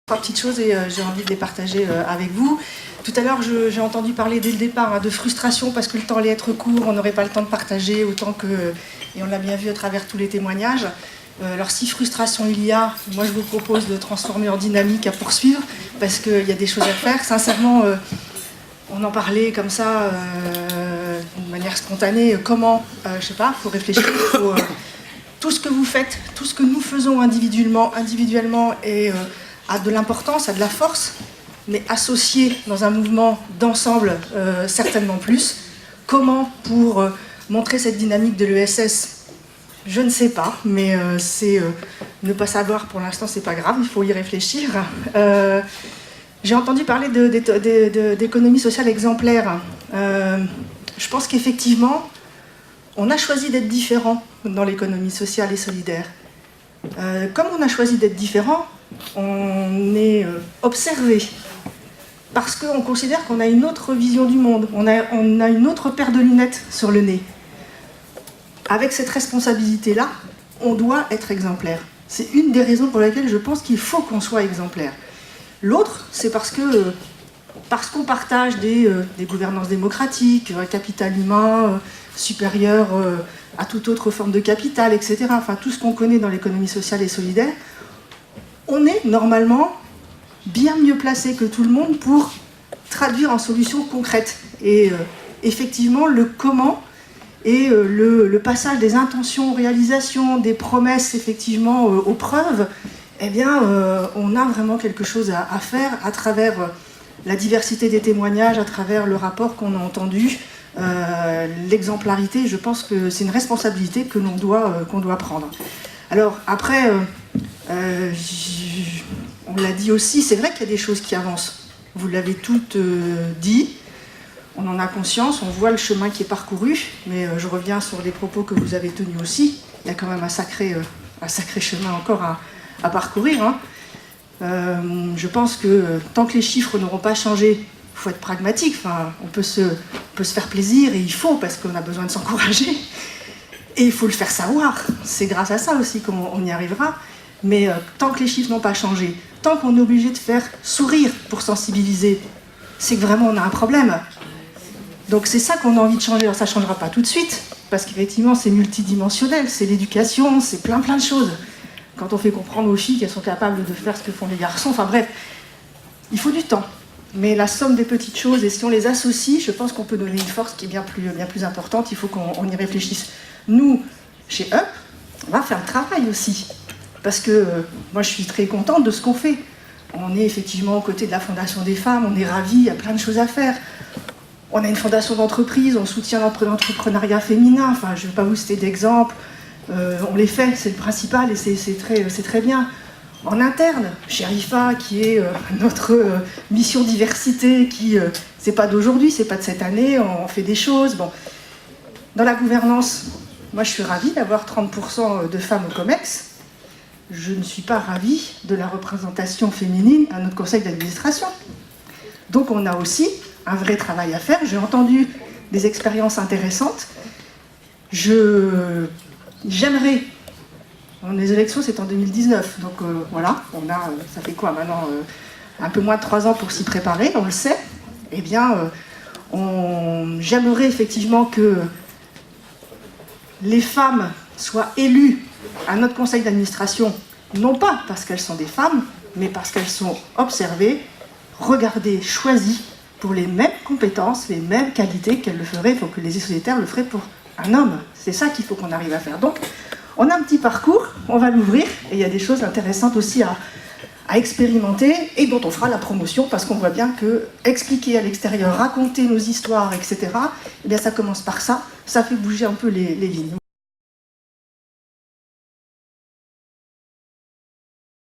Trois petites choses et j'ai envie de les partager avec vous. Tout à l'heure, j'ai entendu parler dès le départ de frustration parce que le temps allait être court, on n'aurait pas le temps de partager autant que... Et on l'a bien vu à travers tous les témoignages. Alors si frustration il y a, moi je vous propose de transformer en dynamique à poursuivre parce qu'il y a des choses à faire. Sincèrement, on en parlait comme ça, d'une manière spontanée. Comment je sais pas, il faut réfléchir. Tout ce que vous faites, tout ce que nous faisons individuellement a de l'importance, a de la force, mais associé dans un mouvement d'ensemble, certainement plus. Comment pour montrer cette dynamique de l'ESS? Je ne sais pas, mais c'est ne pas savoir pour l'instant, c'est pas grave, il faut y réfléchir. J'ai entendu parler d'économie sociale exemplaire. Je pense qu'effectivement, on a choisi d'être différent dans l'économie sociale et solidaire. Comme on a choisi d'être différent, on est observé parce qu'on considère qu'on a une autre vision du monde, on a une autre paire de lunettes sur le nez. Avec cette responsabilité-là, on doit être exemplaire. C'est une des raisons pour lesquelles je pense qu'il faut qu'on soit exemplaire. L'autre, c'est parce qu'on partage des gouvernances démocratiques, un capital humain supérieur à toute autre forme de capital, etc. Enfin, tout ce qu'on connaît dans l'économie sociale et solidaire, on est normalement bien mieux placé que tout le monde pour traduire en solutions concrètes. Et effectivement, le comment et le passage des intentions aux réalisations, des promesses effectivement aux preuves, eh bien, on a vraiment quelque chose à faire à travers la diversité des témoignages, à travers le rapport qu'on a entendu, l'exemplarité. Je pense que c'est une responsabilité que l'on doit prendre. Alors après, on l'a dit aussi, c'est vrai qu'il y a des choses qui avancent. Vous l'avez toutes dit. On en a conscience, on voit le chemin qui est parcouru, mais je reviens sur les propos que vous avez tenus aussi. Il y a quand même un sacré chemin encore à parcourir. Hein. Je pense que tant que les chiffres n'auront pas changé, il faut être pragmatique. Enfin, on peut se faire plaisir, et il faut, parce qu'on a besoin de s'encourager. Et il faut le faire savoir. C'est grâce à ça aussi qu'on y arrivera. Mais tant que les chiffres n'ont pas changé, tant qu'on est obligé de faire sourire pour sensibiliser, c'est que vraiment on a un problème. Donc c'est ça qu'on a envie de changer. Alors ça ne changera pas tout de suite, parce qu'effectivement c'est multidimensionnel, c'est l'éducation, c'est plein de choses. Quand on fait comprendre aux filles qu'elles sont capables de faire ce que font les garçons, enfin bref, il faut du temps. Mais la somme des petites choses, et si on les associe, je pense qu'on peut donner une force qui est bien plus importante. Il faut qu'on y réfléchisse. Nous, chez UP, on va faire le travail aussi. Parce que moi je suis très contente de ce qu'on fait. On est effectivement aux côtés de la Fondation des femmes, on est ravis, il y a plein de choses à faire. On a une fondation d'entreprise, on soutient l'entrepreneuriat féminin, enfin je ne vais pas vous citer d'exemples, on les fait, c'est le principal et c'est très bien. En interne, chez RIFA, qui est notre mission diversité, c'est pas d'aujourd'hui, c'est pas de cette année, on fait des choses. Bon. Dans la gouvernance, moi je suis ravie d'avoir 30% de femmes au COMEX. Je ne suis pas ravie de la représentation féminine à notre conseil d'administration. Donc on a aussi un vrai travail à faire. J'ai entendu des expériences intéressantes. J'aimerais... Les élections, c'est en 2019. Donc voilà, ça fait quoi maintenant un peu moins de 3 ans pour s'y préparer, on le sait. Eh bien, j'aimerais effectivement que les femmes soient élues à notre conseil d'administration, non pas parce qu'elles sont des femmes, mais parce qu'elles sont observées, regardées, choisies pour les mêmes compétences, les mêmes qualités qu'elles le feraient, pour que les sociétaires le feraient pour un homme. C'est ça qu'il faut qu'on arrive à faire. Donc, on a un petit parcours, on va l'ouvrir, et il y a des choses intéressantes aussi à expérimenter, et dont on fera la promotion, parce qu'on voit bien que expliquer à l'extérieur, raconter nos histoires, etc., eh bien ça commence par ça, ça fait bouger un peu les lignes.